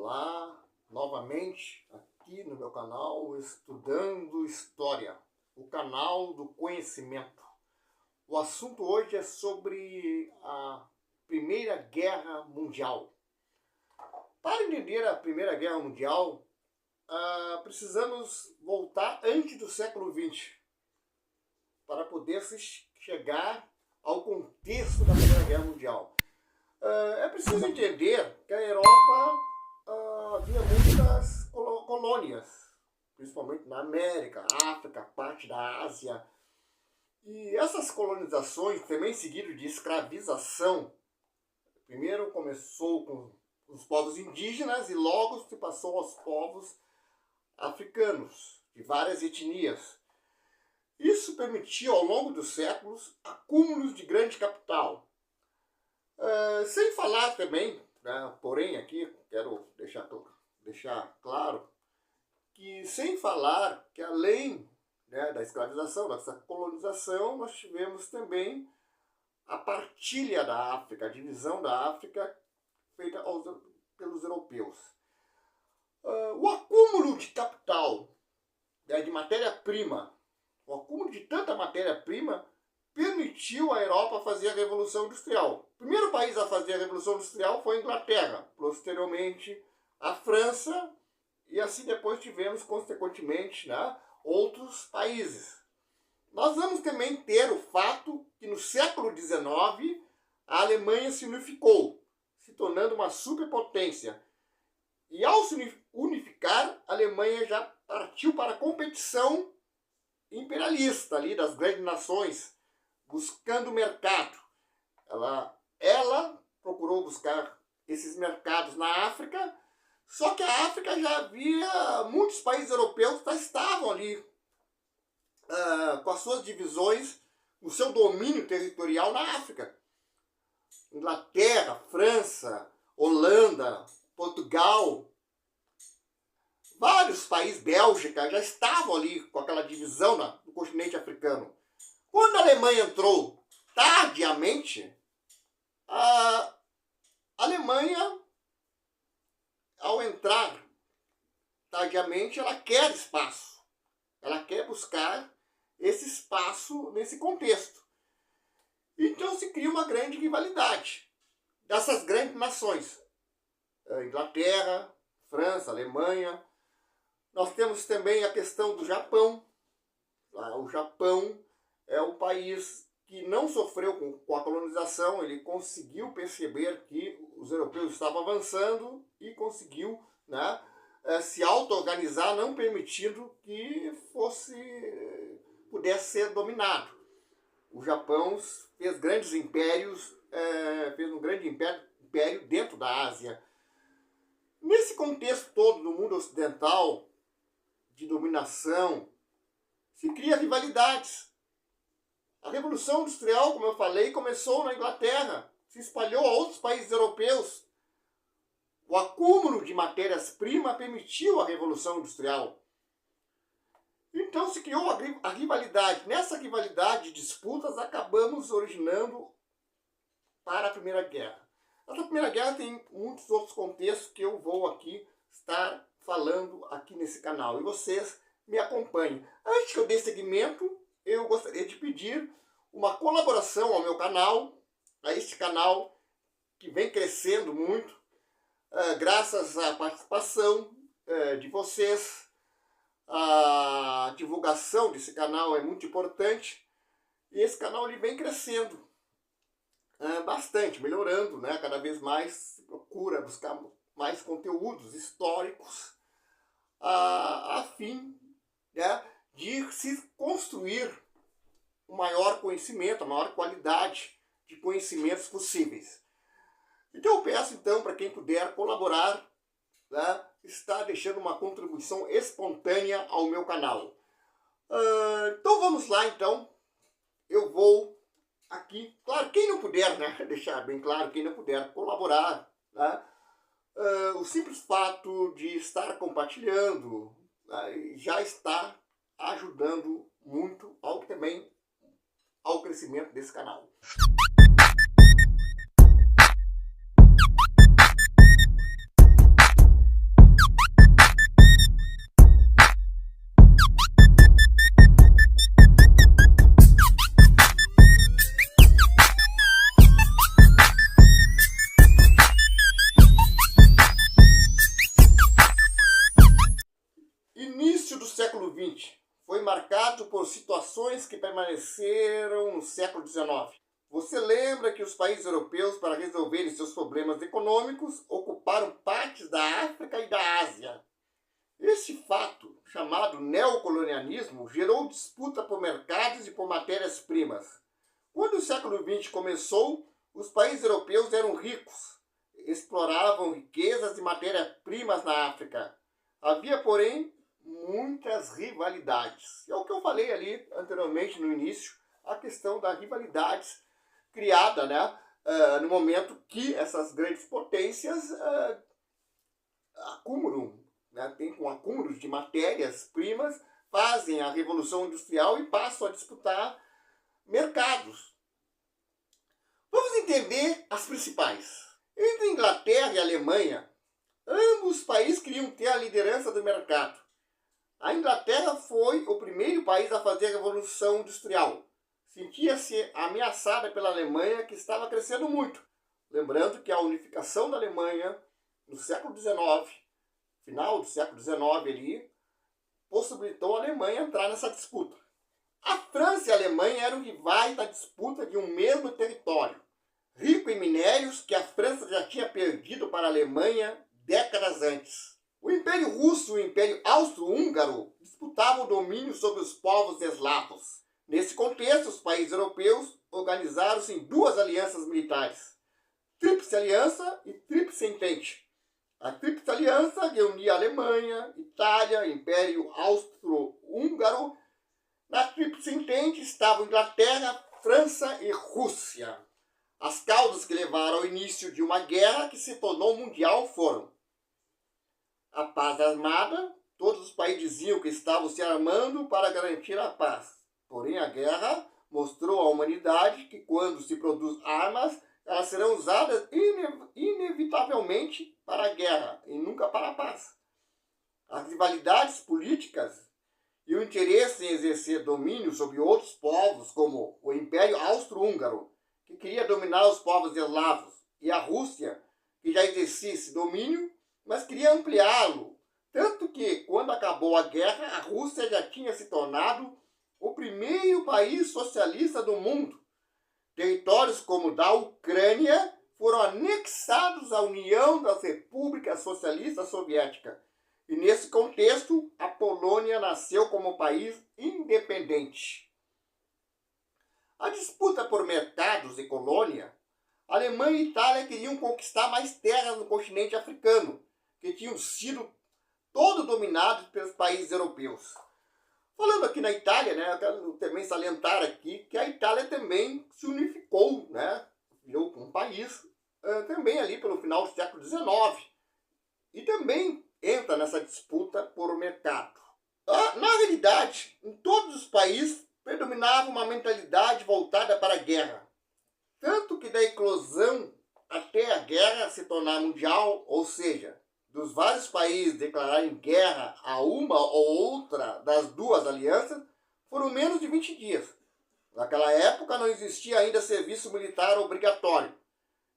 Olá, novamente aqui no meu canal Estudando História, o canal do conhecimento. O assunto hoje é sobre a Primeira Guerra Mundial. Para entender a Primeira Guerra Mundial, precisamos voltar antes do século XX para poder chegar ao contexto da Primeira Guerra Mundial. É preciso entender que a Europa havia muitas colônias, principalmente na América, África, parte da Ásia. E essas colonizações, também seguidas de escravização, primeiro começou com os povos indígenas e logo se passou aos povos africanos, de várias etnias. Isso permitiu, ao longo dos séculos, acúmulos de grande capital. Sem falar também, porém aqui quero deixar claro, que sem falar que além da escravização, dessa colonização, nós tivemos também a partilha da África, a divisão da África feita pelos europeus. O acúmulo de capital, de matéria-prima, o acúmulo de tanta matéria-prima permitiu à Europa fazer a Revolução Industrial. O primeiro país a fazer a Revolução Industrial foi a Inglaterra, posteriormente a França, e assim depois tivemos, consequentemente, outros países. Nós vamos também ter o fato que no século XIX a Alemanha se unificou, se tornando uma superpotência. E ao se unificar, a Alemanha já partiu para a competição imperialista ali das grandes nações, buscando mercado. Ela procurou buscar esses mercados na África, só que a África já havia, muitos países europeus já estavam ali com as suas divisões, o seu domínio territorial na África. Inglaterra, França, Holanda, Portugal, vários países, Bélgica, já estavam ali com aquela divisão no continente africano. Quando a Alemanha entrou tardiamente, a Alemanha, ao entrar tardiamente, ela quer espaço. Ela quer buscar esse espaço nesse contexto. Então se cria uma grande rivalidade dessas grandes nações. Inglaterra, França, Alemanha. Nós temos também a questão do Japão. O Japão é um país que não sofreu com a colonização, ele conseguiu perceber que os europeus estavam avançando e conseguiu se auto-organizar, não permitindo que pudesse ser dominado. O Japão fez grandes impérios, fez um grande império dentro da Ásia. Nesse contexto todo do mundo ocidental, de dominação, se cria rivalidades. A Revolução Industrial, como eu falei, começou na Inglaterra, se espalhou a outros países europeus. O acúmulo de matérias-primas permitiu a Revolução Industrial. Então se criou a rivalidade. Nessa rivalidade de disputas, acabamos originando para a Primeira Guerra. Essa Primeira Guerra tem muitos outros contextos que eu vou aqui estar falando aqui nesse canal. E vocês me acompanhem. Antes que eu dê seguimento, eu gostaria de pedir uma colaboração ao meu canal, a este canal que vem crescendo muito, graças à participação de vocês. A divulgação desse canal é muito importante e esse canal ele vem crescendo bastante, melhorando, cada vez mais se procura buscar mais conteúdos históricos a fim de se construir um maior conhecimento, a maior qualidade de conhecimentos possíveis. Então eu peço para quem puder colaborar, está deixando uma contribuição espontânea ao meu canal. Então vamos lá, eu vou aqui, claro, quem não puder, deixar bem claro, quem não puder colaborar, o simples fato de estar compartilhando já está ajudando muito ao crescimento desse canal. permaneceram no século XIX. Você lembra que os países europeus, para resolverem seus problemas econômicos, ocuparam partes da África e da Ásia. Este fato, chamado neocolonialismo, gerou disputa por mercados e por matérias-primas. Quando o século XX começou, os países europeus eram ricos, exploravam riquezas e matérias-primas na África. Havia, porém, muitas rivalidades. É o que eu falei ali anteriormente, no início, a questão das rivalidades criada, né, no momento que essas grandes potências acumulam, né, tem com acúmulos de matérias-primas, fazem a Revolução Industrial e passam a disputar mercados. Vamos entender as principais. Entre Inglaterra e Alemanha, ambos os países queriam ter a liderança do mercado. A Inglaterra foi o primeiro país a fazer a Revolução Industrial. Sentia-se ameaçada pela Alemanha, que estava crescendo muito. Lembrando que a unificação da Alemanha no século XIX, final do século XIX ali, possibilitou a Alemanha entrar nessa disputa. A França e a Alemanha eram rivais da disputa de um mesmo território, rico em minérios que a França já tinha perdido para a Alemanha décadas antes. O Império Russo e o Império Austro-Húngaro disputavam o domínio sobre os povos eslavos. Nesse contexto, os países europeus organizaram-se em duas alianças militares, Tríplice Aliança e Tríplice Entente. A Tríplice Aliança reunia a Alemanha, Itália, Império Austro-Húngaro. Na Tríplice Entente estavam Inglaterra, França e Rússia. As causas que levaram ao início de uma guerra que se tornou mundial foram a paz armada. Todos os países diziam que estavam se armando para garantir a paz. Porém, a guerra mostrou à humanidade que quando se produz armas, elas serão usadas inevitavelmente para a guerra e nunca para a paz. As rivalidades políticas e o interesse em exercer domínio sobre outros povos, como o Império Austro-Húngaro, que queria dominar os povos eslavos, e a Rússia, que já exercia esse domínio, mas queria ampliá-lo. Tanto que, quando acabou a guerra, a Rússia já tinha se tornado o primeiro país socialista do mundo. Territórios como o da Ucrânia foram anexados à União das Repúblicas Socialistas Soviéticas. E nesse contexto, a Polônia nasceu como país independente. A disputa por mercados e colônia, a Alemanha e a Itália queriam conquistar mais terras no continente africano, que tinham sido todo dominados pelos países europeus. Falando aqui na Itália, né, eu quero também salientar aqui que a Itália também se unificou, né, virou um país também ali pelo final do século XIX. E também entra nessa disputa por mercado. Na realidade, em todos os países predominava uma mentalidade voltada para a guerra. Tanto que da eclosão até a guerra se tornar mundial, ou seja, dos vários países declararem guerra a uma ou outra das duas alianças, foram menos de 20 dias. Naquela época não existia ainda serviço militar obrigatório.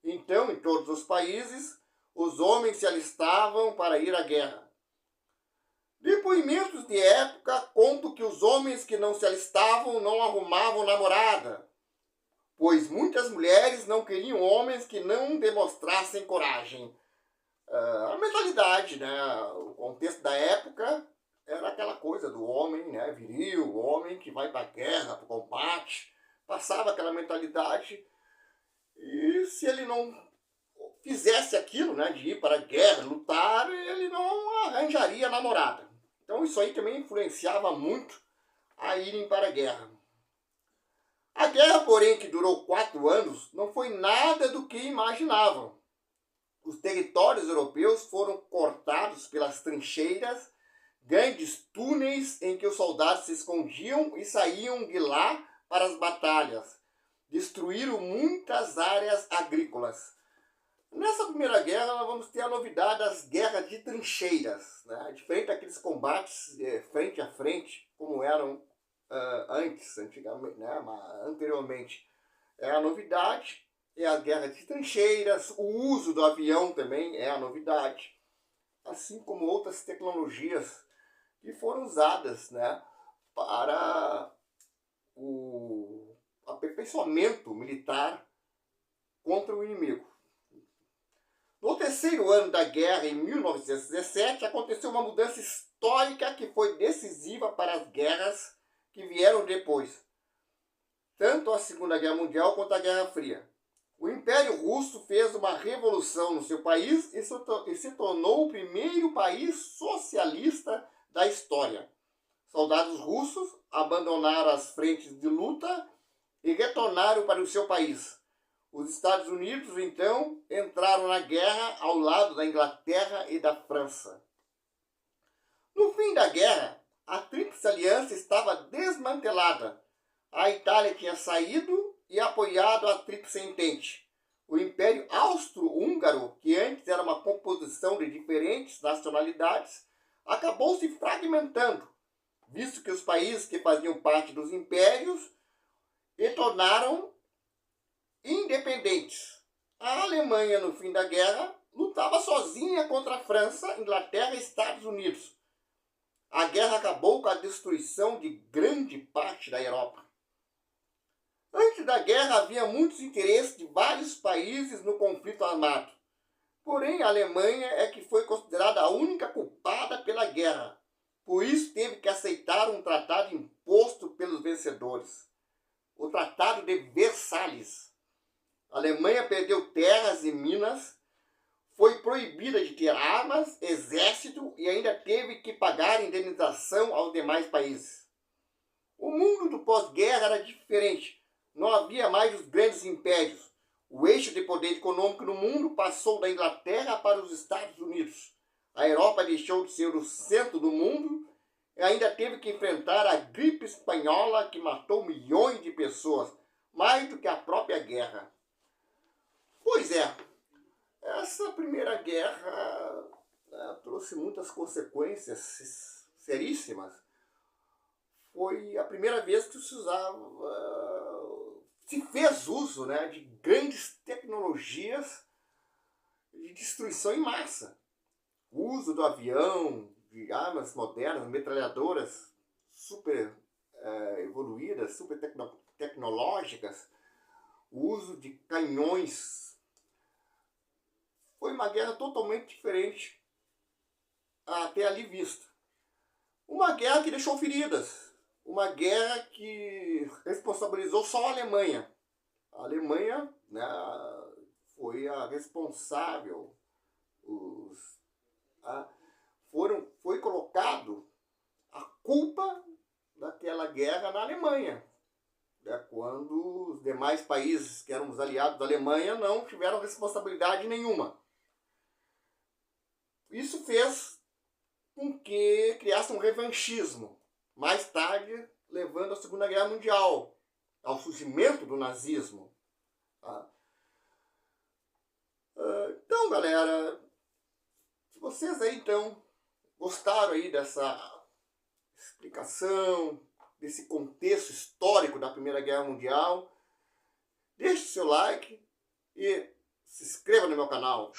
Então, em todos os países, os homens se alistavam para ir à guerra. Depoimentos de época contam que os homens que não se alistavam não arrumavam namorada, pois muitas mulheres não queriam homens que não demonstrassem coragem. A mentalidade, né, o contexto da época era aquela coisa do homem, né, viril, o homem que vai para a guerra, para o combate, passava aquela mentalidade, e se ele não fizesse aquilo, né, de ir para a guerra, lutar, ele não arranjaria namorada. Então isso aí também influenciava muito a irem para a guerra. A guerra, porém, que durou 4 anos, não foi nada do que imaginavam. Os territórios europeus foram cortados pelas trincheiras, grandes túneis em que os soldados se escondiam e saíam de lá para as batalhas. Destruíram muitas áreas agrícolas. Nessa primeira guerra, nós vamos ter a novidade das guerras de trincheiras, né? Diferente daqueles combates frente a frente, como eram antigamente, né? Anteriormente. É a novidade. É a guerra de trincheiras, o uso do avião também é a novidade, assim como outras tecnologias que foram usadas, né, para o aperfeiçoamento militar contra o inimigo. No terceiro ano da guerra, em 1917, aconteceu uma mudança histórica que foi decisiva para as guerras que vieram depois, tanto a Segunda Guerra Mundial quanto a Guerra Fria. O Império Russo fez uma revolução no seu país e se tornou o primeiro país socialista da história. Soldados russos abandonaram as frentes de luta e retornaram para o seu país. Os Estados Unidos, então, entraram na guerra ao lado da Inglaterra e da França. No fim da guerra, a Tríplice Aliança estava desmantelada. A Itália tinha saído e apoiado a Tríplice Entente. O Império Austro-Húngaro, que antes era uma composição de diferentes nacionalidades, acabou se fragmentando, visto que os países que faziam parte dos impérios se tornaram independentes. A Alemanha, no fim da guerra, lutava sozinha contra a França, Inglaterra e Estados Unidos. A guerra acabou com a destruição de grande parte da Europa. Antes da guerra havia muitos interesses de vários países no conflito armado. Porém, a Alemanha é que foi considerada a única culpada pela guerra. Por isso teve que aceitar um tratado imposto pelos vencedores. O Tratado de Versalhes. A Alemanha perdeu terras e minas, foi proibida de ter armas, exército e ainda teve que pagar indenização aos demais países. O mundo do pós-guerra era diferente. Não havia mais os grandes impérios. O eixo de poder econômico no mundo passou da Inglaterra para os Estados Unidos. A Europa deixou de ser o centro do mundo e ainda teve que enfrentar a gripe espanhola que matou milhões de pessoas, mais do que a própria guerra. Pois é, essa primeira guerra trouxe muitas consequências seríssimas. Foi a primeira vez que se fez uso, né, de grandes tecnologias de destruição em massa. O uso do avião, de armas modernas, metralhadoras super evoluídas, super tecnológicas, o uso de canhões. Foi uma guerra totalmente diferente até ali vista. Uma guerra que deixou feridas. Uma guerra que responsabilizou só a Alemanha. A Alemanha, né, foi a responsável. Foi colocado a culpa daquela guerra na Alemanha. Quando os demais países que eram os aliados da Alemanha não tiveram responsabilidade nenhuma. Isso fez com que criasse um revanchismo, mais tarde levando à Segunda Guerra Mundial, ao surgimento do nazismo. Então, galera, se vocês aí então gostaram aí dessa explicação, desse contexto histórico da Primeira Guerra Mundial, deixe seu like e se inscreva no meu canal.